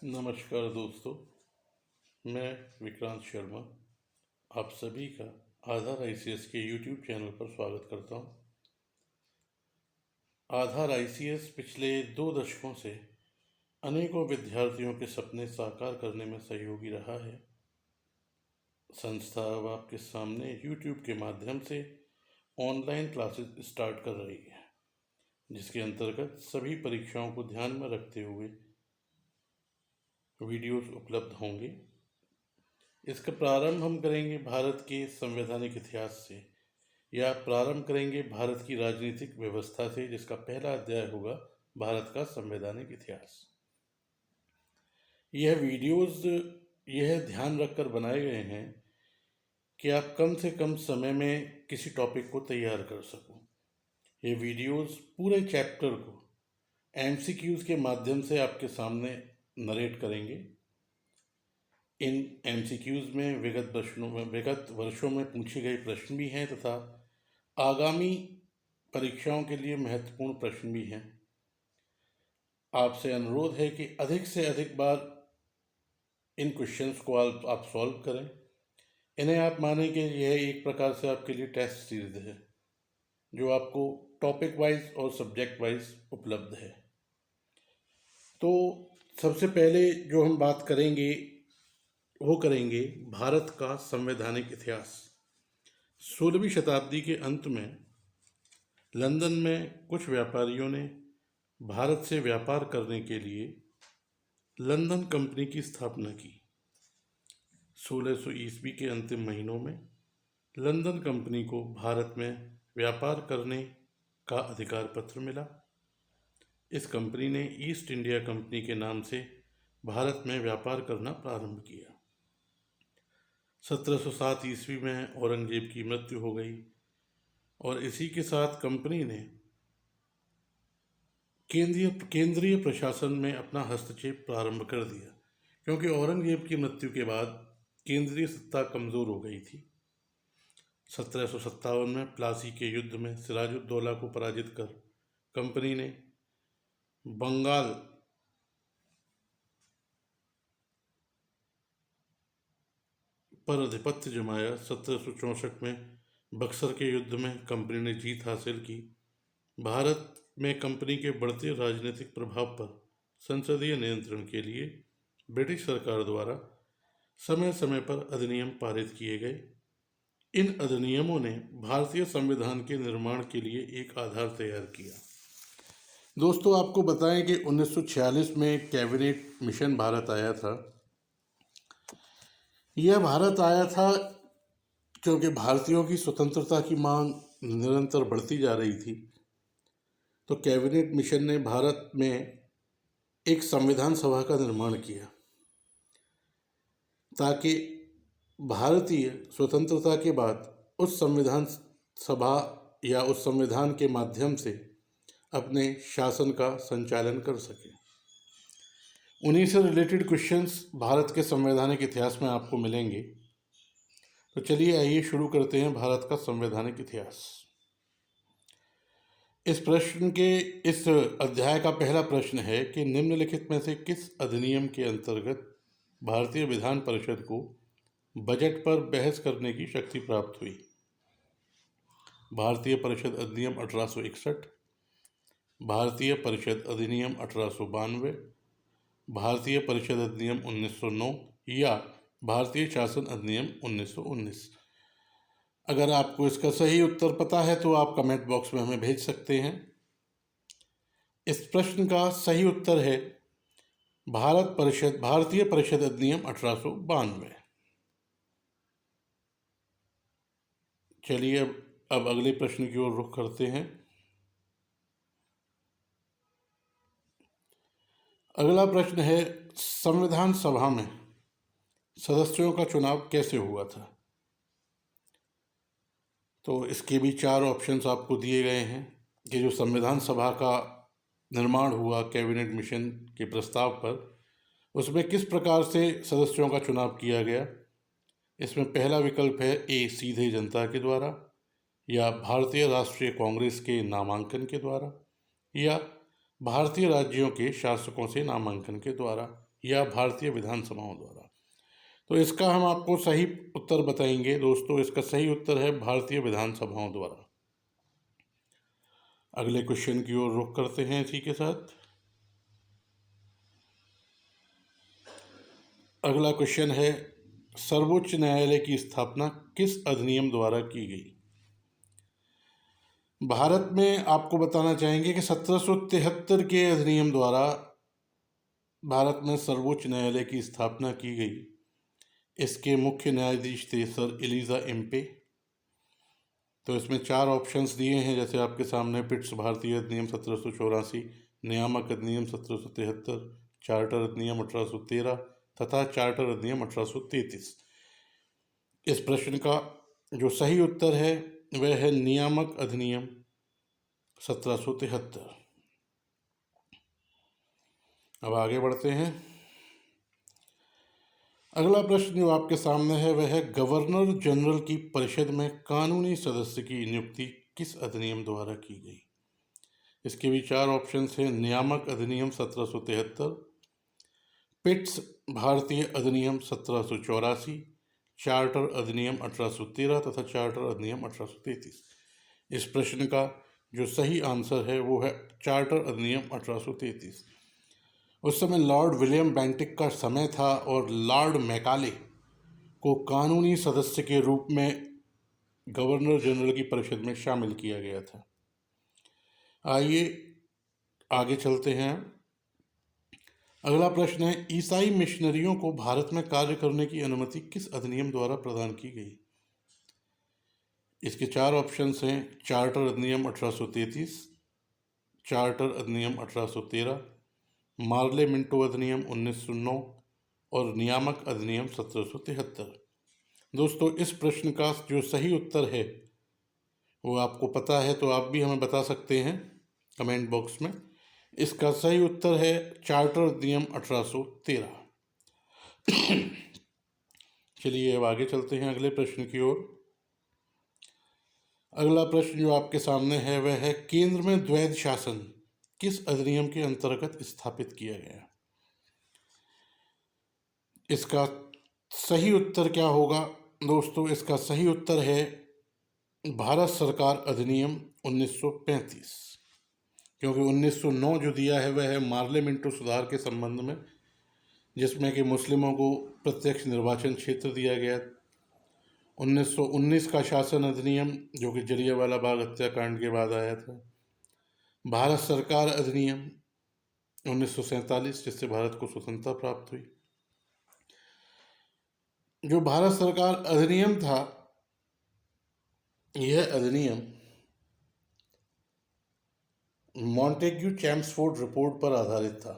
नमस्कार दोस्तों, मैं विक्रांत शर्मा आप सभी का आधार आईसीएस के यूट्यूब चैनल पर स्वागत करता हूं। आधार आईसीएस पिछले 2 दशकों से अनेकों विद्यार्थियों के सपने साकार करने में सहयोगी रहा है। संस्था अब आपके सामने यूट्यूब के माध्यम से ऑनलाइन क्लासेस स्टार्ट कर रही है, जिसके अंतर्गत सभी परीक्षाओं को ध्यान में रखते हुए वीडियोस उपलब्ध होंगे। इसका प्रारंभ हम करेंगे भारत के संवैधानिक इतिहास से, या प्रारंभ करेंगे भारत की राजनीतिक व्यवस्था से, जिसका पहला अध्याय होगा भारत का संवैधानिक इतिहास। यह वीडियोस यह ध्यान रखकर बनाए गए हैं कि आप कम से कम समय में किसी टॉपिक को तैयार कर सको। ये वीडियोस पूरे चैप्टर को एमसीक्यूज के माध्यम से आपके सामने नरेट करेंगे। इन एमसीक्यूज में विगत वर्षों में पूछे गए प्रश्न भी हैं तथा आगामी परीक्षाओं के लिए महत्वपूर्ण प्रश्न भी हैं। आपसे अनुरोध है कि अधिक से अधिक बार इन क्वेश्चंस को आप सॉल्व करें। इन्हें आप माने कि यह एक प्रकार से आपके लिए टेस्ट सीरीज है, जो आपको टॉपिक वाइज और सब्जेक्ट वाइज उपलब्ध है। तो सबसे पहले जो हम बात करेंगे वो करेंगे भारत का संवैधानिक इतिहास। 16वीं शताब्दी के अंत में लंदन में कुछ व्यापारियों ने भारत से व्यापार करने के लिए लंदन कंपनी की स्थापना की। 1600 ईस्वी के अंतिम महीनों में लंदन कंपनी को भारत में व्यापार करने का अधिकार पत्र मिला। इस कंपनी ने ईस्ट इंडिया कंपनी के नाम से भारत में व्यापार करना प्रारंभ किया। 1707 ईस्वी में औरंगजेब की मृत्यु हो गई और इसी के साथ कंपनी ने केंद्रीय प्रशासन में अपना हस्तक्षेप प्रारंभ कर दिया, क्योंकि औरंगजेब की मृत्यु के बाद केंद्रीय सत्ता कमज़ोर हो गई थी। 1757 में प्लासी के युद्ध में सिराजुद्दौला को पराजित कर कंपनी ने बंगाल पर आधिपत्य जमाया। 1764 में बक्सर के युद्ध में कंपनी ने जीत हासिल की। भारत में कंपनी के बढ़ते राजनीतिक प्रभाव पर संसदीय नियंत्रण के लिए ब्रिटिश सरकार द्वारा समय समय पर अधिनियम पारित किए गए। इन अधिनियमों ने भारतीय संविधान के निर्माण के लिए एक आधार तैयार किया। दोस्तों, आपको बताएं कि 1946 में कैबिनेट मिशन भारत आया था। यह भारत आया था क्योंकि भारतीयों की स्वतंत्रता की मांग निरंतर बढ़ती जा रही थी। तो कैबिनेट मिशन ने भारत में एक संविधान सभा का निर्माण किया, ताकि भारतीय स्वतंत्रता के बाद उस संविधान सभा या उस संविधान के माध्यम से अपने शासन का संचालन कर सके। उन्हीं से रिलेटेड क्वेश्चंस भारत के संवैधानिक इतिहास में आपको मिलेंगे। तो चलिए आइए शुरू करते हैं भारत का संवैधानिक इतिहास। इस अध्याय का पहला प्रश्न है कि निम्नलिखित में से किस अधिनियम के अंतर्गत भारतीय विधान परिषद को बजट पर बहस करने की शक्ति प्राप्त हुई? भारतीय परिषद अधिनियम 1861, भारतीय परिषद अधिनियम 1892, भारतीय परिषद अधिनियम 1909 या भारतीय शासन अधिनियम 1919। अगर आपको इसका सही उत्तर पता है तो आप कमेंट बॉक्स में हमें भेज सकते हैं। इस प्रश्न का सही उत्तर है भारतीय परिषद अधिनियम 1892। चलिए अब अगले प्रश्न की ओर रुख करते हैं। अगला प्रश्न है, संविधान सभा में सदस्यों का चुनाव कैसे हुआ था? तो इसके भी 4 ऑप्शंस आपको दिए गए हैं कि जो संविधान सभा का निर्माण हुआ कैबिनेट मिशन के प्रस्ताव पर, उसमें किस प्रकार से सदस्यों का चुनाव किया गया। इसमें पहला विकल्प है ए, सीधे जनता के द्वारा, या भारतीय राष्ट्रीय कांग्रेस के नामांकन के द्वारा, या भारतीय राज्यों के शासकों से नामांकन के द्वारा, या भारतीय विधानसभाओं द्वारा? तो इसका हम आपको सही उत्तर बताएंगे दोस्तों। इसका सही उत्तर है भारतीय विधानसभाओं द्वारा। अगले क्वेश्चन की ओर रुख करते हैं इसी के साथ। अगला क्वेश्चन है, सर्वोच्च न्यायालय की स्थापना किस अधिनियम द्वारा की गई? भारत में आपको बताना चाहेंगे कि 1773 के अधिनियम द्वारा भारत में सर्वोच्च न्यायालय की स्थापना की गई। इसके मुख्य न्यायाधीश थे सर एलिजा एम्पे। तो इसमें 4 ऑप्शंस दिए हैं, जैसे आपके सामने पिट्स भारतीय अधिनियम 1784, नियामक अधिनियम 1773, चार्टर अधिनियम 1813 तथा चार्टर अधिनियम 1833। इस प्रश्न का जो सही उत्तर है वह है नियामक अधिनियम 1773। अब आगे बढ़ते हैं। अगला प्रश्न जो आपके सामने है वह है, गवर्नर जनरल की परिषद में कानूनी सदस्य की नियुक्ति किस अधिनियम द्वारा की गई? इसके भी 4 ऑप्शंस हैं, नियामक अधिनियम 1773, पिट्स भारतीय अधिनियम 1784, चार्टर अधिनियम 1813 तथा चार्टर अधिनियम 1833। इस प्रश्न का जो सही आंसर है वो है चार्टर अधिनियम 1833। उस समय लॉर्ड विलियम बेंटिक का समय था और लॉर्ड मैकाले को कानूनी सदस्य के रूप में गवर्नर जनरल की परिषद में शामिल किया गया था। आइए आगे चलते हैं। अगला प्रश्न है, ईसाई मिशनरियों को भारत में कार्य करने की अनुमति किस अधिनियम द्वारा प्रदान की गई? इसके 4 ऑप्शंस हैं, चार्टर अधिनियम 1833, चार्टर अधिनियम 1813, मार्ले मिंटो अधिनियम 1909 और नियामक अधिनियम 1773। दोस्तों, इस प्रश्न का जो सही उत्तर है वो आपको पता है तो आप भी हमें बता सकते हैं कमेंट बॉक्स में। इसका सही उत्तर है चार्टर अधिनियम 1813। चलिए अब आगे चलते हैं अगले प्रश्न की ओर। अगला प्रश्न जो आपके सामने है वह है, केंद्र में द्वैध शासन किस अधिनियम के अंतर्गत स्थापित किया गया? इसका सही उत्तर क्या होगा दोस्तों? इसका सही उत्तर है भारत सरकार अधिनियम 1935, क्योंकि 1909 जो दिया है वह है मार्ले मिंटो सुधार के संबंध में, जिसमें कि मुस्लिमों को प्रत्यक्ष निर्वाचन क्षेत्र दिया गया। 1919 का शासन अधिनियम जो कि जलियांवाला बाग हत्याकांड के बाद आया था। भारत सरकार अधिनियम 1947, जिससे भारत को स्वतंत्रता प्राप्त हुई। जो भारत सरकार अधिनियम था, यह अधिनियम मॉन्टेग्यू चैम्सफोर्ड रिपोर्ट पर आधारित था।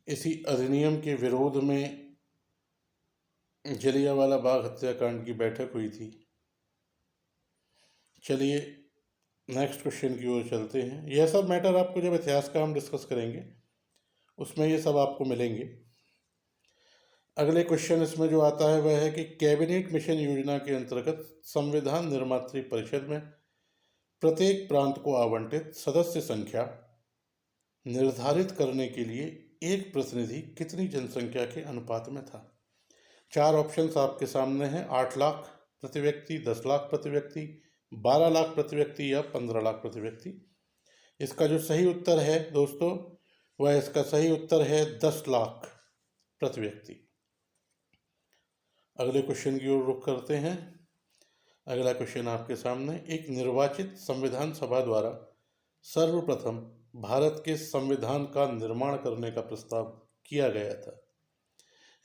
इसी अधिनियम के विरोध में जलियांवाला बाग हत्याकांड की बैठक हुई थी। चलिए नेक्स्ट क्वेश्चन की ओर चलते हैं। यह सब मैटर आपको जब इतिहास का हम डिस्कस करेंगे उसमें ये सब आपको मिलेंगे। अगले क्वेश्चन इसमें जो आता है वह है कि कैबिनेट मिशन योजना के अंतर्गत संविधान निर्मात्री परिषद में प्रत्येक प्रांत को आवंटित सदस्य संख्या निर्धारित करने के लिए एक प्रतिनिधि कितनी जनसंख्या के अनुपात में था? 4 ऑप्शंस आपके सामने हैं, 8 लाख प्रति व्यक्ति, 10 लाख प्रति व्यक्ति, 12 लाख प्रति व्यक्ति या 15 लाख प्रति व्यक्ति। इसका जो सही उत्तर है दोस्तों वह इसका सही उत्तर है 10 लाख प्रति व्यक्ति। अगले क्वेश्चन की ओर रुख करते हैं। अगला क्वेश्चन आपके सामने, एक निर्वाचित संविधान सभा द्वारा सर्वप्रथम भारत के संविधान का निर्माण करने का प्रस्ताव किया गया था।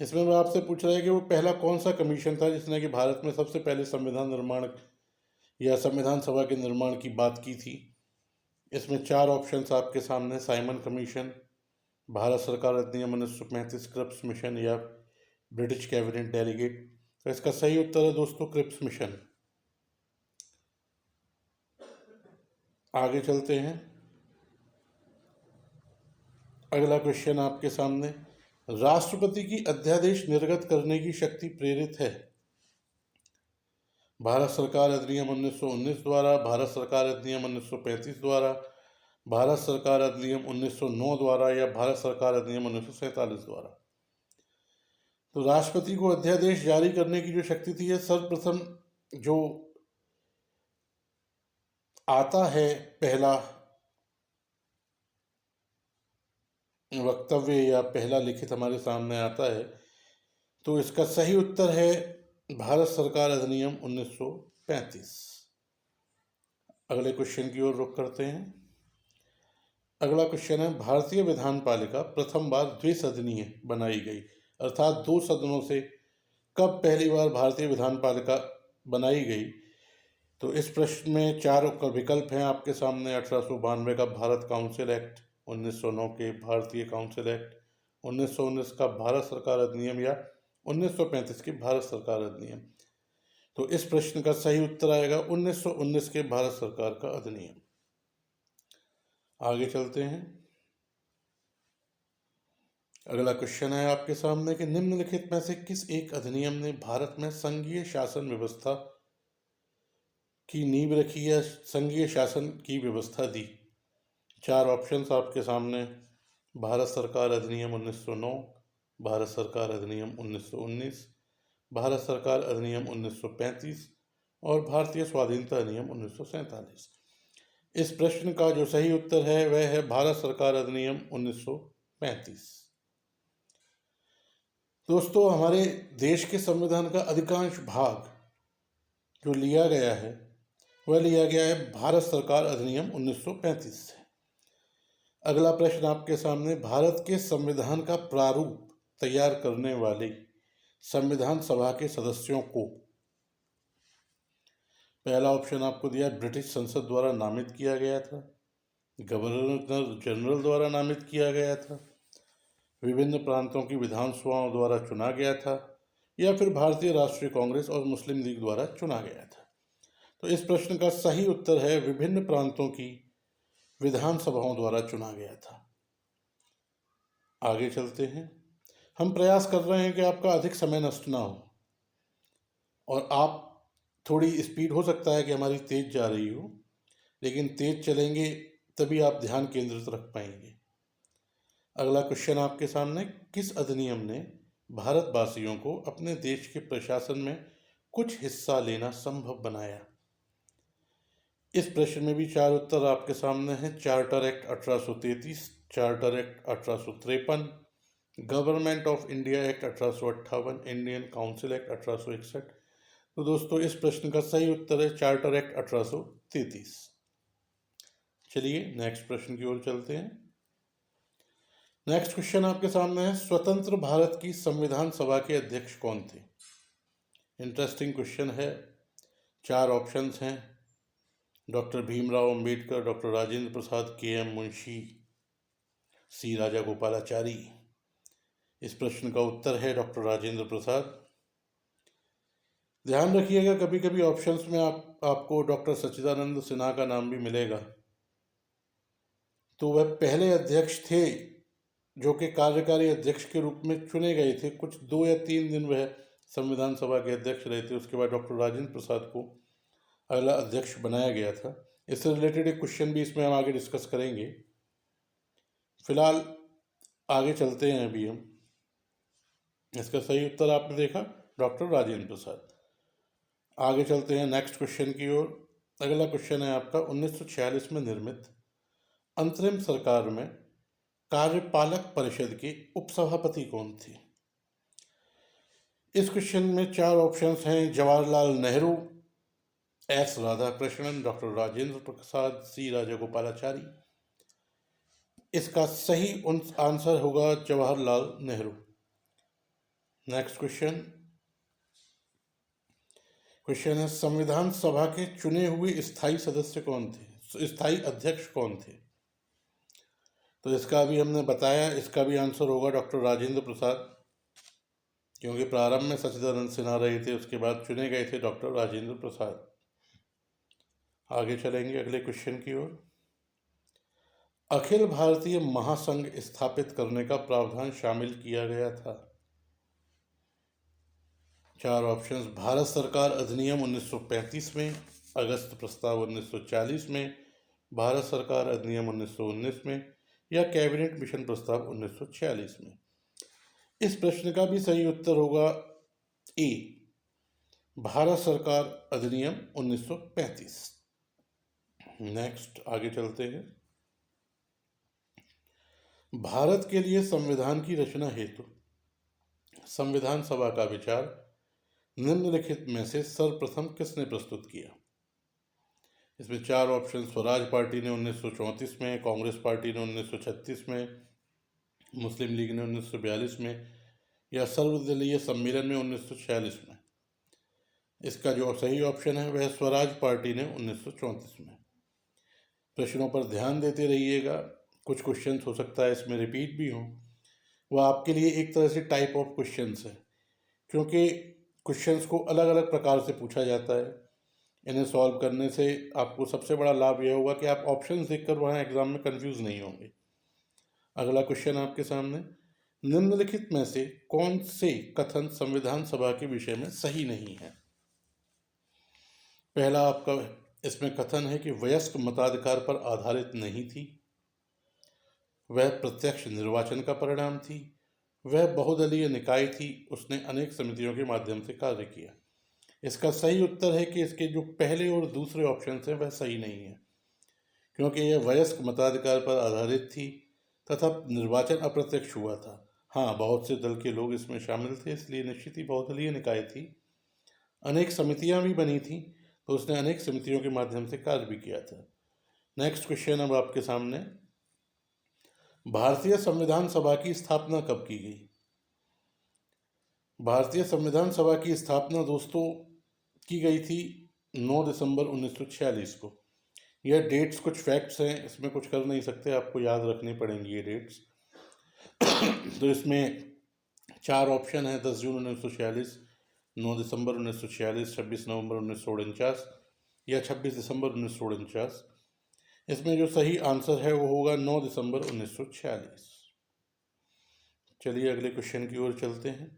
इसमें मैं आपसे पूछ रहा है कि वो पहला कौन सा कमीशन था जिसने कि भारत में सबसे पहले संविधान निर्माण या संविधान सभा के निर्माण की बात की थी। इसमें 4 ऑप्शंस आपके सामने, साइमन कमीशन, भारत सरकार अधिनियम 1935, क्रिप्स मिशन या ब्रिटिश कैबिनेट डेलीगेट। तो इसका सही उत्तर है दोस्तों क्रिप्स मिशन। आगे चलते हैं। अगला क्वेश्चन आपके सामने, राष्ट्रपति की अध्यादेश निर्गत करने की शक्ति प्रेरित है भारत सरकार अधिनियम 1919 द्वारा, भारत सरकार अधिनियम 1935 द्वारा, भारत सरकार अधिनियम 1909 द्वारा या भारत सरकार अधिनियम 1947 द्वारा। तो राष्ट्रपति को अध्यादेश जारी करने की जो शक्ति थी, सर्वप्रथम जो आता है पहला वक्तव्य या पहला लिखित हमारे सामने आता है, तो इसका सही उत्तर है भारत सरकार अधिनियम 1935। अगले क्वेश्चन की ओर रुख करते हैं। अगला क्वेश्चन है, भारतीय विधान पालिका प्रथम बार द्विसदनीय बनाई गई, अर्थात 2 सदनों से कब पहली बार भारतीय विधान पालिका बनाई गई? तो इस प्रश्न में 4 विकल्प हैं आपके सामने। 1892 का भारत काउंसिल एक्ट, 1909 के भारतीय काउंसिल एक्ट, 1919 का भारत सरकार अधिनियम या 1935 की भारत सरकार अधिनियम। तो इस प्रश्न का सही उत्तर आएगा 1919 के भारत सरकार का अधिनियम। आगे चलते हैं। अगला क्वेश्चन है आपके सामने कि निम्नलिखित में से किस एक अधिनियम ने भारत में संघीय शासन व्यवस्था की नींव रखी या संघीय शासन की व्यवस्था दी? 4 ऑप्शंस आपके सामने। भारत सरकार अधिनियम 1909, भारत सरकार अधिनियम 1919, भारत सरकार अधिनियम 1935 और भारतीय स्वाधीनता अधिनियम 1947। इस प्रश्न का जो सही उत्तर है वह है भारत सरकार अधिनियम 1935। दोस्तों, हमारे देश के संविधान का अधिकांश भाग जो लिया गया है वह लिया गया है भारत सरकार अधिनियम 1935 से। अगला प्रश्न आपके सामने, भारत के संविधान का प्रारूप तैयार करने वाले संविधान सभा के सदस्यों को, पहला ऑप्शन आपको दिया ब्रिटिश संसद द्वारा नामित किया गया था, गवर्नर जनरल द्वारा नामित किया गया था, विभिन्न प्रांतों की विधानसभाओं द्वारा चुना गया था या फिर भारतीय राष्ट्रीय कांग्रेस और मुस्लिम लीग द्वारा चुना गया था। तो इस प्रश्न का सही उत्तर है विभिन्न प्रांतों की विधानसभाओं द्वारा चुना गया था। आगे चलते हैं। हम प्रयास कर रहे हैं कि आपका अधिक समय नष्ट ना हो और आप थोड़ी स्पीड हो सकता है कि हमारी तेज जा रही हो, लेकिन तेज चलेंगे तभी आप ध्यान केंद्रित रख पाएंगे। अगला क्वेश्चन आपके सामने, किस अधिनियम ने भारतवासियों को अपने देश के प्रशासन में कुछ हिस्सा लेना संभव बनाया? इस प्रश्न में भी 4 उत्तर आपके सामने हैं। Charter act 1833, charter act 1853, government of India act 1858, Indian council act 1861। तो दोस्तों, इस प्रश्न का सही उत्तर है चार्टर एक्ट 1833। चलिए नेक्स्ट प्रश्न की ओर चलते हैं। नेक्स्ट क्वेश्चन आपके सामने है, स्वतंत्र भारत की संविधान सभा के अध्यक्ष कौन थे? इंटरेस्टिंग क्वेश्चन है। 4 ऑप्शंस हैं, डॉक्टर भीमराव अंबेडकर, डॉक्टर राजेंद्र प्रसाद, के.एम. मुंशी, सी राजागोपालाचारी। इस प्रश्न का उत्तर है डॉक्टर राजेंद्र प्रसाद। ध्यान रखिएगा, कभी कभी ऑप्शंस में आपको डॉक्टर सच्चिदानंद सिन्हा का नाम भी मिलेगा। तो वह पहले अध्यक्ष थे जो कि कार्यकारी अध्यक्ष के रूप में चुने गए थे। कुछ 2 या 3 दिन वह संविधान सभा के अध्यक्ष रहे थे। उसके बाद डॉक्टर राजेंद्र प्रसाद को अगला अध्यक्ष बनाया गया था। इससे रिलेटेड एक क्वेश्चन भी इसमें हम आगे डिस्कस करेंगे। फिलहाल आगे चलते हैं। अभी हम इसका सही उत्तर आपने देखा डॉक्टर राजेंद्र प्रसाद। आगे चलते हैं नेक्स्ट क्वेश्चन की ओर। अगला क्वेश्चन है आपका, 1946 में निर्मित अंतरिम सरकार में कार्यपालक परिषद के उपसभापति कौन थे? इस क्वेश्चन में 4 ऑप्शंस हैं, जवाहरलाल नेहरू, एस राधाकृष्णन, डॉक्टर राजेंद्र प्रसाद, सी राजागोपालाचारी। इसका सही आंसर होगा जवाहरलाल नेहरू। नेक्स्ट क्वेश्चन है, संविधान सभा के चुने हुए स्थायी सदस्य कौन थे, स्थायी अध्यक्ष कौन थे? तो इसका भी हमने बताया, इसका भी आंसर होगा डॉक्टर राजेंद्र प्रसाद, क्योंकि प्रारंभ में सच्चिदानंद सिन्हा रहे थे, उसके बाद चुने गए थे डॉक्टर राजेंद्र प्रसाद। आगे चलेंगे अगले क्वेश्चन की ओर। अखिल भारतीय महासंघ स्थापित करने का प्रावधान शामिल किया गया था। 4 ऑप्शंस, भारत सरकार अधिनियम 1935 में, अगस्त प्रस्ताव 1940 में, भारत सरकार अधिनियम 1919 में या कैबिनेट मिशन प्रस्ताव 1946 में? इस प्रश्न का भी सही उत्तर होगा ए, भारत सरकार अधिनियम 1935। नेक्स्ट आगे चलते हैं। भारत के लिए संविधान की रचना हेतु संविधान सभा का विचार निम्नलिखित में से सर्वप्रथम किसने प्रस्तुत किया? इसमें चार ऑप्शन: स्वराज पार्टी ने 1934 में, कांग्रेस पार्टी ने 1936 में, मुस्लिम लीग ने 1942 में या सर्वदलीय सम्मेलन में 1946 में। इसका जो सही ऑप्शन है वह स्वराज पार्टी ने 1934 में। प्रश्नों पर ध्यान देते रहिएगा, कुछ क्वेश्चंस हो सकता है इसमें रिपीट भी हों। वह आपके लिए एक तरह से टाइप ऑफ क्वेश्चंस है, क्योंकि क्वेश्चंस को अलग अलग प्रकार से पूछा जाता है। इन्हें सॉल्व करने से आपको सबसे बड़ा लाभ यह होगा कि आप ऑप्शंस देखकर वहाँ एग्जाम में कंफ्यूज नहीं होंगे। अगला क्वेश्चन आपके सामने, निम्नलिखित में से कौन से कथन संविधान सभा के विषय में सही नहीं है? पहला आपका इसमें कथन है कि वयस्क मताधिकार पर आधारित नहीं थी, वह प्रत्यक्ष निर्वाचन का परिणाम थी, वह बहुदलीय निकाय थी, उसने अनेक समितियों के माध्यम से कार्य किया। इसका सही उत्तर है कि इसके जो पहले और दूसरे ऑप्शन हैं वह सही नहीं है, क्योंकि यह वयस्क मताधिकार पर आधारित थी तथा निर्वाचन अप्रत्यक्ष हुआ था। हाँ, बहुत से दल के लोग इसमें शामिल थे, इसलिए निश्चित ही बहुदलीय निकाय थी। अनेक समितियां भी बनी थी, तो उसने अनेक समितियों के माध्यम से कार्य भी किया था। नेक्स्ट क्वेश्चन अब आपके सामने, भारतीय संविधान सभा की स्थापना कब की गई? भारतीय संविधान सभा की स्थापना दोस्तों की गई थी 9 दिसंबर 1946 को। यह डेट्स कुछ फैक्ट्स हैं, इसमें कुछ कर नहीं सकते, आपको याद रखनी पड़ेंगी ये डेट्स। तो इसमें चार ऑप्शन है: 10 जून 1946, 9 दिसंबर 1946, 26 नवंबर 1949 या 26 दिसंबर 1949। इसमें जो सही आंसर है वो होगा 9 दिसंबर 1946। चलिए अगले क्वेश्चन की ओर चलते हैं।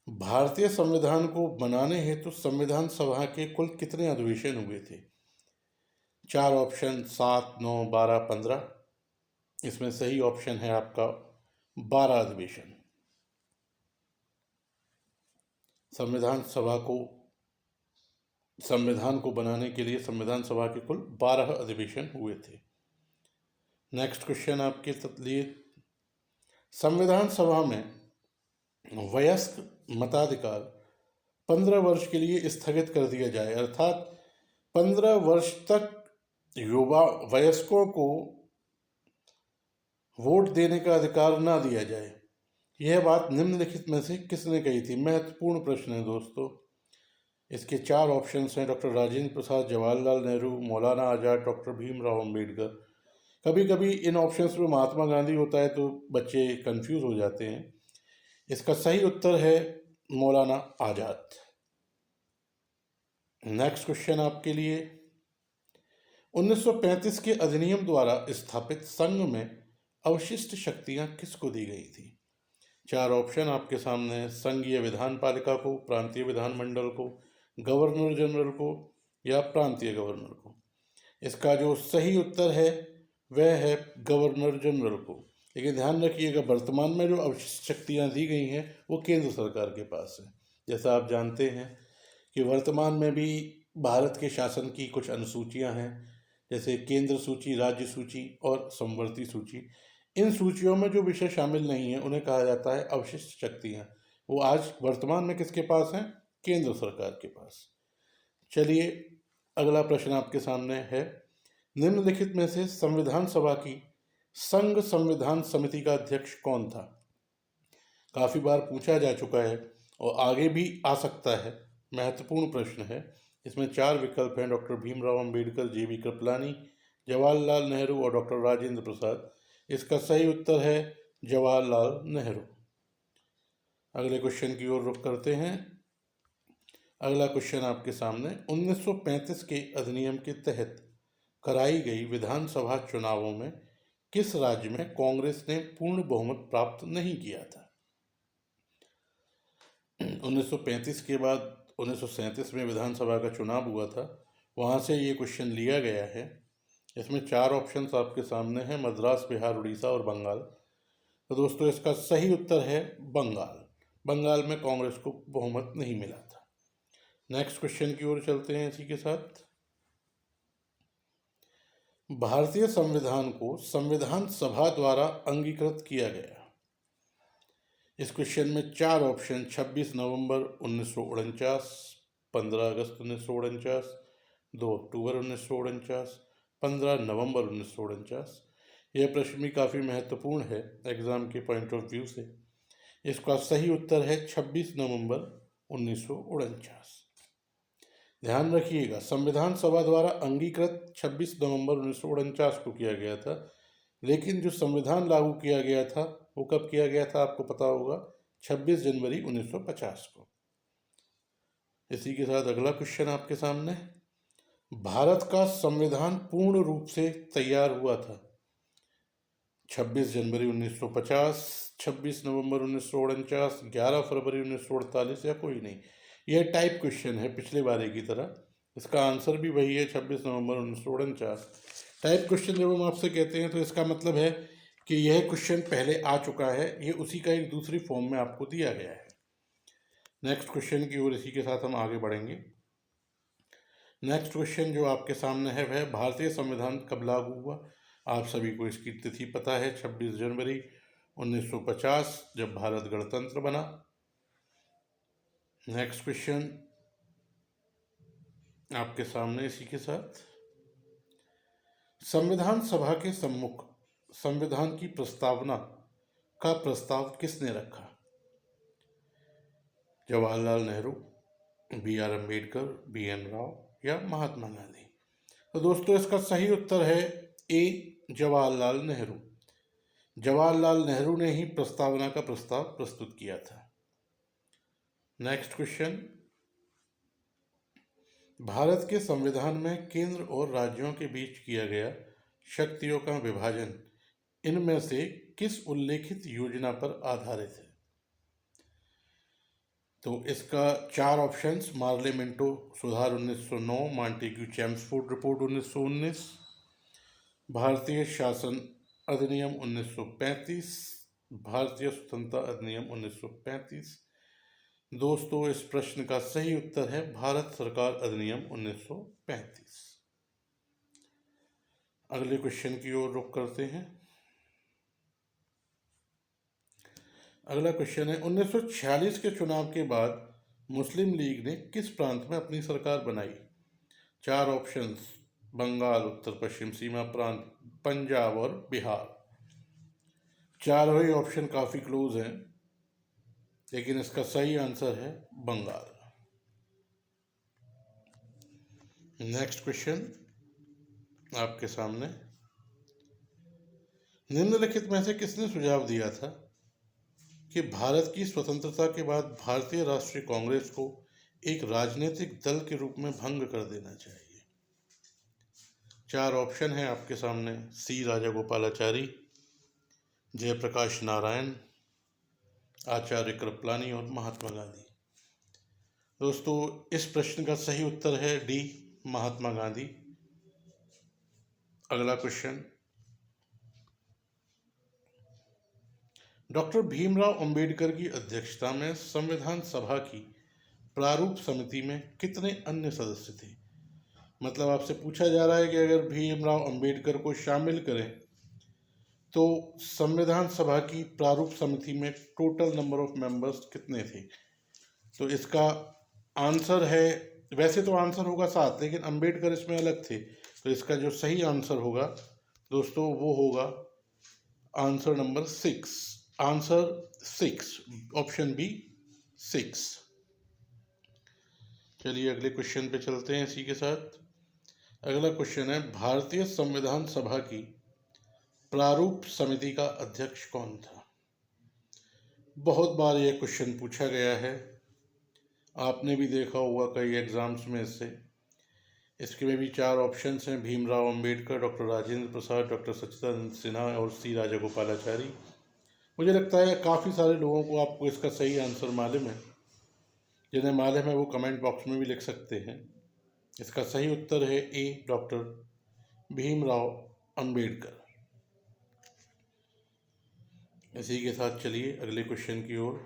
भारतीय संविधान को बनाने हेतु संविधान सभा के कुल कितने अधिवेशन हुए थे? चार ऑप्शन: 7, 9, 12, 15। इसमें सही ऑप्शन है आपका 12 अधिवेशन। संविधान को बनाने के लिए संविधान सभा के कुल 12 अधिवेशन हुए थे। नेक्स्ट क्वेश्चन आपके लिए, संविधान सभा में वयस्क मताधिकार 15 वर्ष के लिए स्थगित कर दिया जाए, अर्थात 15 वर्ष तक युवा वयस्कों को वोट देने का अधिकार ना दिया जाए। यह बात निम्नलिखित में से किसने कही थी? महत्वपूर्ण प्रश्न है दोस्तों। इसके चार ऑप्शंस हैं: डॉक्टर राजेंद्र प्रसाद, जवाहरलाल नेहरू, मौलाना आजाद, डॉक्टर भीमराव अंबेडकर। कभी कभी इन ऑप्शंस में महात्मा गांधी होता है तो बच्चे कंफ्यूज हो जाते हैं। इसका सही उत्तर है मौलाना आजाद। नेक्स्ट क्वेश्चन आपके लिए, 1935 के अधिनियम द्वारा स्थापित संघ में अवशिष्ट शक्तियां किसको दी गई थी? चार ऑप्शन आपके सामने हैं: संघीय विधान पालिका को, प्रांतीय विधानमंडल को, गवर्नर जनरल को या प्रांतीय गवर्नर को। इसका जो सही उत्तर है वह है गवर्नर जनरल को। लेकिन ध्यान रखिएगा, वर्तमान में जो अवशिष्ट शक्तियाँ दी गई हैं वो केंद्र सरकार के पास है। जैसा आप जानते हैं कि वर्तमान में भी भारत के शासन की कुछ अनुसूचियाँ हैं, जैसे केंद्र सूची, राज्य सूची और समवर्ती सूची। इन सूचियों में जो विषय शामिल नहीं है उन्हें कहा जाता है अवशिष्ट शक्तियाँ। वो आज वर्तमान में किसके पास हैं? केंद्र सरकार के पास। चलिए अगला प्रश्न आपके सामने है, निम्नलिखित में से संविधान सभा की संघ संविधान समिति का अध्यक्ष कौन था? काफी बार पूछा जा चुका है और आगे भी आ सकता है, महत्वपूर्ण प्रश्न है। इसमें चार विकल्प हैं: डॉक्टर भीमराव अंबेडकर, जेबी कृपलानी, जवाहरलाल नेहरू और डॉक्टर राजेंद्र प्रसाद। इसका सही उत्तर है जवाहरलाल नेहरू। अगले क्वेश्चन की ओर रुख करते हैं। अगला क्वेश्चन आपके सामने, 1935 के अधिनियम के तहत कराई गई विधानसभा चुनावों में किस राज्य में कांग्रेस ने पूर्ण बहुमत प्राप्त नहीं किया था? 1935 के बाद 1937 में विधानसभा का चुनाव हुआ था, वहाँ से ये क्वेश्चन लिया गया है इसमें 4 ऑप्शंस आपके सामने हैं, मद्रास, बिहार, उड़ीसा और बंगाल। तो दोस्तों इसका सही उत्तर है बंगाल। बंगाल में कांग्रेस को बहुमत नहीं मिला था। नेक्स्ट क्वेश्चन की ओर चलते हैं इसी के साथ। भारतीय संविधान को संविधान सभा द्वारा अंगीकृत किया गया। इस क्वेश्चन में 4 ऑप्शन 26 नवंबर 1949, 15 अगस्त 1949, 2 अक्टूबर 1949, 15 नवंबर 1949। यह प्रश्न भी काफ़ी महत्वपूर्ण है एग्जाम के पॉइंट ऑफ व्यू से। इसका सही उत्तर है 26 नवंबर 1949। ध्यान रखिएगा, संविधान सभा द्वारा अंगीकृत 26 नवंबर 1949 को किया गया था, लेकिन जो संविधान लागू किया गया था वो कब किया गया था आपको पता होगा, 26 जनवरी 1950 को। इसी के साथ अगला क्वेश्चन आपके सामने। भारत का संविधान पूर्ण रूप से तैयार हुआ था 26 जनवरी 1950, 26 नवंबर 1949, 11 फरवरी 1948 या कोई नहीं। यह टाइप क्वेश्चन है पिछले बारे की तरह। इसका आंसर भी वही है 26 नवंबर 1949। टाइप क्वेश्चन जब हम आपसे कहते हैं तो इसका मतलब है कि यह क्वेश्चन पहले आ चुका है, ये उसी का एक दूसरी फॉर्म में आपको दिया गया है। नेक्स्ट क्वेश्चन की ओर इसी के साथ हम आगे बढ़ेंगे। नेक्स्ट क्वेश्चन जो आपके सामने है वह भारतीय संविधान कब लागू हुआ। आप सभी को इसकी तिथि पता है, 26 जनवरी 1950 जब भारत गणतंत्र बना। नेक्स्ट क्वेश्चन आपके सामने इसी के साथ। संविधान सभा के सम्मुख संविधान की प्रस्तावना का प्रस्ताव किसने रखा। जवाहरलाल नेहरू, B.R. अम्बेडकर, B.N. राव या महात्मा गांधी। तो दोस्तों इसका सही उत्तर है ए, जवाहरलाल नेहरू। जवाहरलाल नेहरू ने ही प्रस्तावना का प्रस्ताव प्रस्तुत किया था। नेक्स्ट क्वेश्चन, भारत के संविधान में केंद्र और राज्यों के बीच किया गया शक्तियों का विभाजन इनमें से किस उल्लेखित योजना पर आधारित है। तो इसका 4 ऑप्शंस, मार्ले मिंटो सुधार 1909, मॉन्टेग्यू चेम्सफोर्ड रिपोर्ट 1919, भारतीय शासन अधिनियम 1935, भारतीय स्वतंत्रता अधिनियम 1935। दोस्तों इस प्रश्न का सही उत्तर है भारत सरकार अधिनियम 1935। अगले क्वेश्चन की ओर रुख करते हैं। अगला क्वेश्चन है, 1946 के चुनाव के बाद मुस्लिम लीग ने किस प्रांत में अपनी सरकार बनाई। 4 ऑप्शंस, बंगाल, उत्तर पश्चिम सीमा प्रांत, पंजाब और बिहार। चारों ही ऑप्शन काफी क्लोज हैं, लेकिन इसका सही आंसर है बंगाल। नेक्स्ट क्वेश्चन आपके सामने, निम्नलिखित में से किसने सुझाव दिया था कि भारत की स्वतंत्रता के बाद भारतीय राष्ट्रीय कांग्रेस को एक राजनीतिक दल के रूप में भंग कर देना चाहिए। 4 ऑप्शन है आपके सामने, सी राजागोपालाचारी, जयप्रकाश नारायण, आचार्य कृपलानी और महात्मा गांधी। दोस्तों इस प्रश्न का सही उत्तर है डी, महात्मा गांधी। अगला क्वेश्चन, डॉक्टर भीमराव अंबेडकर की अध्यक्षता में संविधान सभा की प्रारूप समिति में कितने अन्य सदस्य थे। मतलब आपसे पूछा जा रहा है कि अगर भीमराव अंबेडकर को शामिल करें तो संविधान सभा की प्रारूप समिति में टोटल नंबर ऑफ मेंबर्स कितने थे। तो इसका आंसर है, वैसे तो आंसर होगा 7, लेकिन अंबेडकर इसमें अलग थे, तो इसका जो सही आंसर होगा दोस्तों वो होगा answer number 6, answer 6, option B 6। चलिए अगले क्वेश्चन पे चलते हैं इसी के साथ। अगला क्वेश्चन है, भारतीय संविधान सभा की प्रारूप समिति का अध्यक्ष कौन था। बहुत बार यह क्वेश्चन पूछा गया है, आपने भी देखा होगा कई एग्जाम्स में इससे। इसके में भी 4 ऑप्शंस हैं, भीमराव अंबेडकर, डॉक्टर राजेंद्र प्रसाद, डॉक्टर सच्चिदानंद सिन्हा और सी राजागोपालाचारी। मुझे लगता है काफ़ी सारे लोगों को आपको इसका सही आंसर मालूम है। जिन्हें मालूम है वो कमेंट बॉक्स में भी लिख सकते हैं। इसका सही उत्तर है ए, डॉक्टर भीमराव अंबेडकर। इसी के साथ चलिए अगले क्वेश्चन की ओर।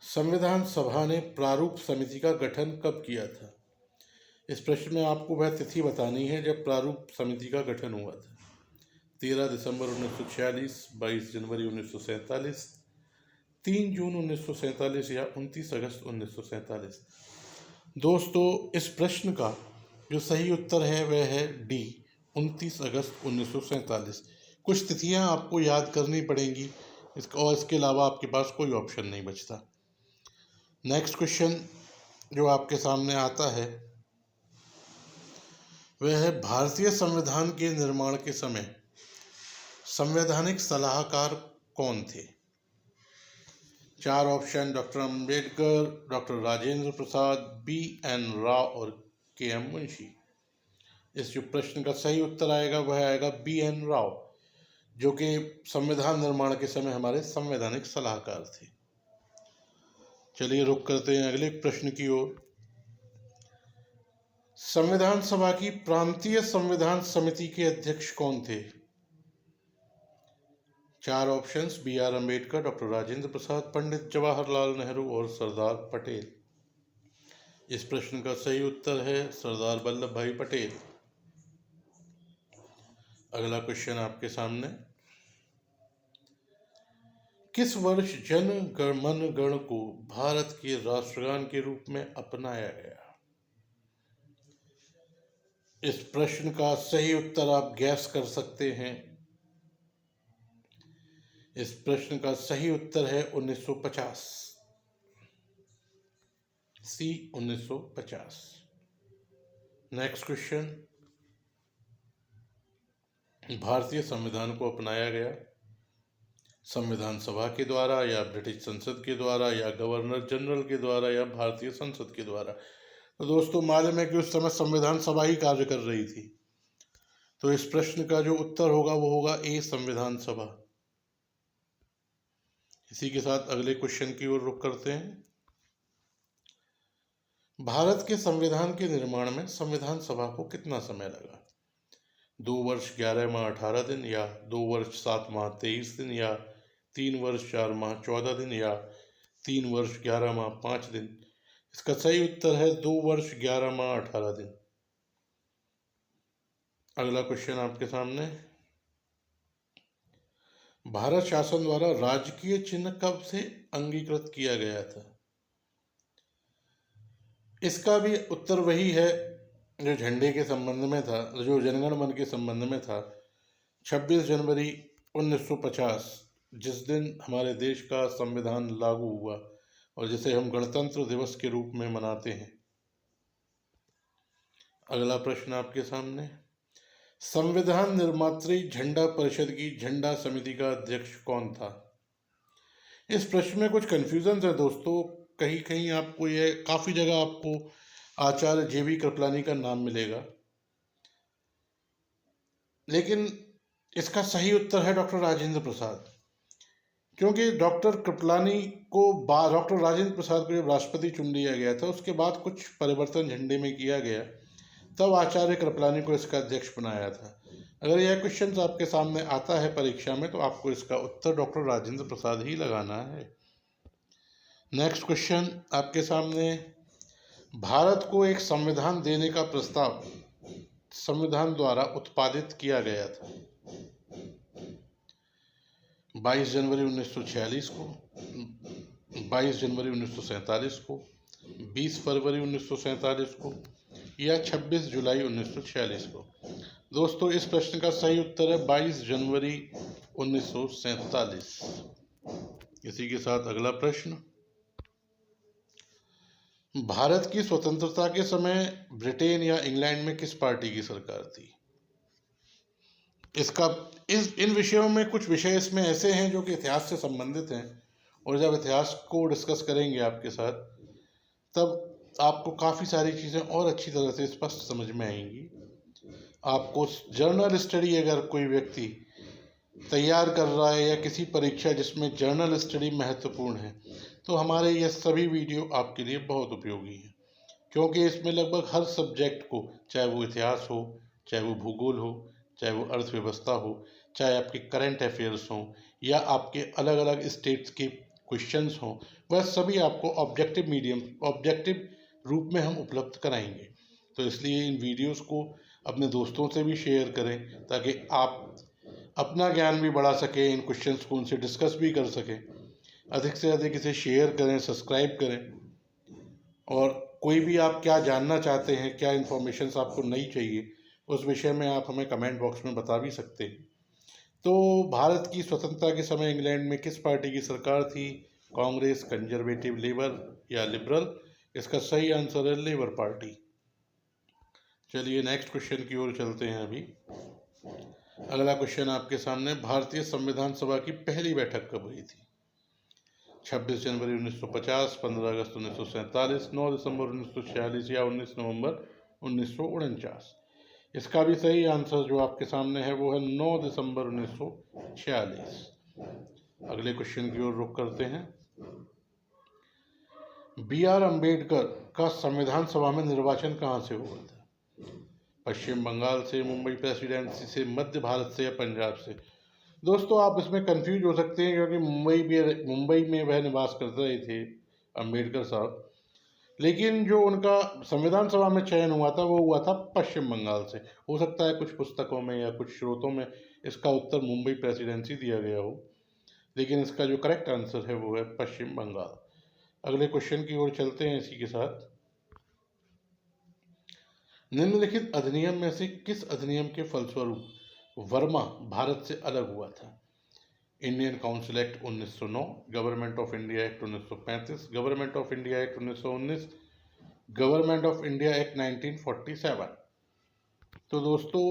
संविधान सभा ने प्रारूप समिति का गठन कब किया था? इस प्रश्न में आपको वह तिथि बतानी है जब प्रारूप समिति का गठन हुआ था। 13 दिसंबर 1946, 22 जनवरी 1947, 3 जून 1947 या 29 अगस्त 1947। दोस्तों, इस प्रश्न का जो सही उत्तर है वह है डी, 29 अगस्त 1947। कुछ तिथियां आपको याद करनी पड़ेंगी और इसके अलावा आपके पास कोई ऑप्शन नहीं बचता। नेक्स्ट क्वेश्चन जो आपके सामने आता है वह है भारतीय संविधान के निर्माण के समय संवैधानिक सलाहकार कौन थे? 4 option: doctor Ambedkar, doctor Rajendra Prasad, B.N. Rao और K.M. मुंशी। इस जो प्रश्न का सही उत्तर आएगा वह आएगा B.N. राव, जो कि संविधान निर्माण के समय हमारे संवैधानिक सलाहकार थे। चलिए रुक करते हैं अगले प्रश्न की ओर। संविधान सभा की प्रांतीय संविधान समिति के अध्यक्ष कौन थे? 4 options: B.R. Ambedkar, doctor Rajendra Prasad, Pandit Jawaharlal Nehru और सरदार पटेल। इस प्रश्न का सही उत्तर है सरदार वल्लभ भाई पटेल। अगला क्वेश्चन आपके सामने। किस वर्ष जन गण मन गण को भारत के राष्ट्रगान के रूप में अपनाया गया? इस प्रश्न का सही उत्तर आप गैस कर सकते हैं। इस प्रश्न का सही उत्तर है 1950, सी 1950। Next question. भारतीय संविधान को अपनाया गया संविधान सभा के द्वारा या ब्रिटिश संसद के द्वारा या गवर्नर जनरल के द्वारा या भारतीय संसद के द्वारा? तो दोस्तों मालूम है कि उस समय संविधान सभा ही कार्य कर रही थी, तो इस प्रश्न का जो उत्तर होगा वो होगा ए, संविधान सभा। इसी के साथ अगले क्वेश्चन की ओर रुख करते हैं। भारत के संविधान के निर्माण में संविधान सभा को कितना समय लगा? 2 वर्ष 11 माह 18 दिन या 2 वर्ष 7 माह 23 दिन या 3 वर्ष 4 माह 14 दिन या 3 वर्ष 11 माह 5 दिन? इसका सही उत्तर है 2 वर्ष 11 माह 18 दिन। अगला क्वेश्चन आपके सामने। भारत शासन द्वारा राजकीय चिन्ह कब से अंगीकृत किया गया था? इसका भी उत्तर वही है जो झंडे के संबंध में था, जो जनगण मन के संबंध में था। 26 जनवरी 1950, जिस दिन हमारे देश का संविधान लागू हुआ और जिसे हम गणतंत्र दिवस के रूप में मनाते हैं। अगला प्रश्न आपके सामने। संविधान निर्मात्री झंडा परिषद की झंडा समिति का अध्यक्ष कौन था? इस प्रश्न में कुछ कंफ्यूजन है दोस्तों। कहीं कहीं आपको यह काफ़ी जगह आपको आचार्य JB कृपलानी का नाम मिलेगा, लेकिन इसका सही उत्तर है डॉक्टर राजेंद्र प्रसाद, क्योंकि डॉक्टर कृपलानी को डॉक्टर राजेंद्र प्रसाद को जब राष्ट्रपति चुन लिया गया था उसके बाद कुछ परिवर्तन झंडे में किया गया, तब आचार्य कृपलानी को इसका अध्यक्ष बनाया था। अगर यह क्वेश्चन आपके सामने आता है परीक्षा में तो आपको इसका उत्तर डॉक्टर राजेंद्र प्रसाद ही लगाना है। नेक्स्ट क्वेश्चन आपके सामने। भारत को एक संविधान देने का प्रस्ताव संविधान द्वारा उत्पादित किया गया था। 22 जनवरी 1946 को, 22 जनवरी 1947 को, 20 फरवरी 1947 को या 26 जुलाई 1946 को? दोस्तों इस प्रश्न का सही उत्तर है 22 जनवरी 1947। इसी के साथ अगला प्रश्न। भारत की स्वतंत्रता के समय ब्रिटेन या इंग्लैंड में किस पार्टी की सरकार थी? इन विषयों में कुछ विषय इसमें ऐसे हैं जो कि इतिहास से संबंधित हैं, और जब इतिहास को डिस्कस करेंगे आपके साथ तब आपको काफ़ी सारी चीज़ें और अच्छी तरह से स्पष्ट समझ में आएंगी। आपको जर्नल स्टडी अगर कोई व्यक्ति तैयार कर रहा है या किसी परीक्षा जिसमें जर्नल स्टडी महत्वपूर्ण है, तो हमारे ये सभी वीडियो आपके लिए बहुत उपयोगी हैं, क्योंकि इसमें लगभग हर सब्जेक्ट को, चाहे वो इतिहास हो, चाहे वो भूगोल हो, चाहे वो अर्थव्यवस्था हो, चाहे आपके करंट अफेयर्स हों या आपके अलग अलग स्टेट्स के क्वेश्चंस हों, वह सभी आपको ऑब्जेक्टिव रूप में हम उपलब्ध कराएंगे। तो इसलिए इन वीडियोस को अपने दोस्तों से भी शेयर करें ताकि आप अपना ज्ञान भी बढ़ा सकें, इन क्वेश्चंस को उनसे डिस्कस भी कर सकें। अधिक से अधिक इसे शेयर करें, सब्सक्राइब करें, और कोई भी आप क्या जानना चाहते हैं, क्या इन्फॉर्मेशंस आपको नई चाहिए, उस विषय में आप हमें कमेंट बॉक्स में बता भी सकते हैं। तो भारत की स्वतंत्रता के समय इंग्लैंड में किस पार्टी की सरकार थी? कांग्रेस, कंजर्वेटिव, लेबर या लिबरल? इसका सही आंसर है लेबर पार्टी। चलिए नेक्स्ट क्वेश्चन की ओर चलते हैं। अभी अगला क्वेश्चन आपके सामने, भारतीय संविधान सभा की पहली बैठक कब हुई थी? 26 जनवरी 1950, 15 अगस्त 1947, 9 दिसंबर 1946 या 19 नवंबर 1949? इसका भी सही आंसर जो आपके सामने है वो है 9 दिसंबर 1946। अगले क्वेश्चन की ओर रुख करते हैं। B.R. अम्बेडकर का संविधान सभा में निर्वाचन कहाँ से हुआ था? पश्चिम बंगाल से, मुंबई प्रेसिडेंसी से, मध्य भारत से या पंजाब से? दोस्तों आप इसमें कंफ्यूज हो सकते हैं क्योंकि मुंबई में वह निवास कर रहे थे अम्बेडकर साहब, लेकिन जो उनका संविधान सभा में चयन हुआ था वो हुआ था पश्चिम बंगाल से। हो सकता है कुछ पुस्तकों में या कुछ स्रोतों में इसका उत्तर मुंबई प्रेसिडेंसी दिया गया हो, लेकिन इसका जो करेक्ट आंसर है वो है पश्चिम बंगाल। अगले क्वेश्चन की ओर चलते हैं इसी के साथ। निम्नलिखित अधिनियम में से किस अधिनियम के फलस्वरूप वर्मा भारत से अलग हुआ था? Indian council act 1909, government of India act 1935, government of India act 1919, government of India act 1947? तो दोस्तों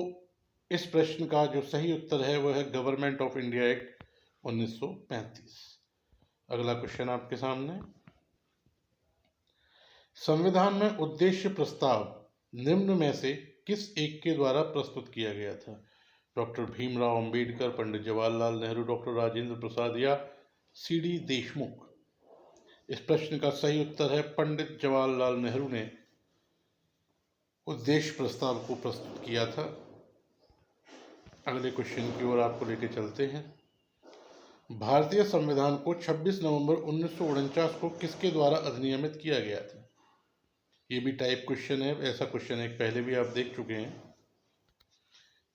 इस प्रश्न का जो सही उत्तर है वह है गवर्नमेंट ऑफ इंडिया एक्ट 1935। अगला क्वेश्चन आपके सामने, संविधान में उद्देश्य प्रस्ताव निम्न में से किस एक के द्वारा प्रस्तुत किया गया था? डॉक्टर भीमराव अंबेडकर, पंडित जवाहरलाल नेहरू, डॉक्टर राजेंद्र प्रसाद या C.D. देशमुख? इस प्रश्न का सही उत्तर है पंडित जवाहरलाल नेहरू ने उद्देश्य प्रस्ताव को प्रस्तुत किया था। अगले क्वेश्चन की ओर आपको लेकर चलते हैं। भारतीय संविधान को 26 नवंबर 1949 को किसके द्वारा अधिनियमित किया गया था? ये भी टाइप क्वेश्चन है, ऐसा क्वेश्चन एक पहले भी आप देख चुके हैं।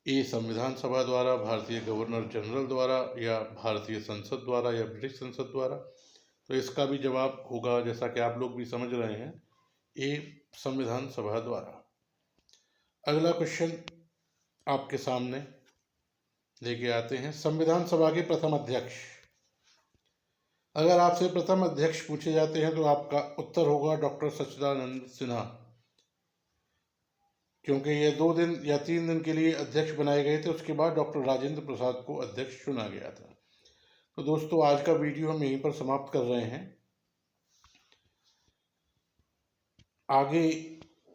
ए संविधान सभा द्वारा, भारतीय गवर्नर जनरल द्वारा या भारतीय संसद द्वारा या ब्रिटिश संसद द्वारा? तो इसका भी जवाब होगा, जैसा कि आप लोग भी समझ रहे हैं, ए संविधान सभा द्वारा। अगला क्वेश्चन आपके सामने लेके आते हैं, संविधान सभा के प्रथम अध्यक्ष। अगर आपसे प्रथम अध्यक्ष पूछे जाते हैं तो आपका उत्तर होगा डॉक्टर सच्चिदानंद सिन्हा, क्योंकि ये 2 दिन या 3 दिन के लिए अध्यक्ष बनाए गए थे, उसके बाद डॉक्टर राजेंद्र प्रसाद को अध्यक्ष चुना गया था। तो दोस्तों आज का वीडियो हम यहीं पर समाप्त कर रहे हैं। आगे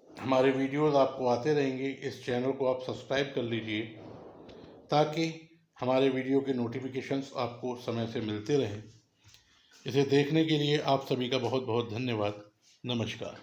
हमारे वीडियोस आपको आते रहेंगे। इस चैनल को आप सब्सक्राइब कर लीजिए ताकि हमारे वीडियो के नोटिफिकेशंस आपको समय से मिलते रहें। इसे देखने के लिए आप सभी का बहुत बहुत धन्यवाद। नमस्कार।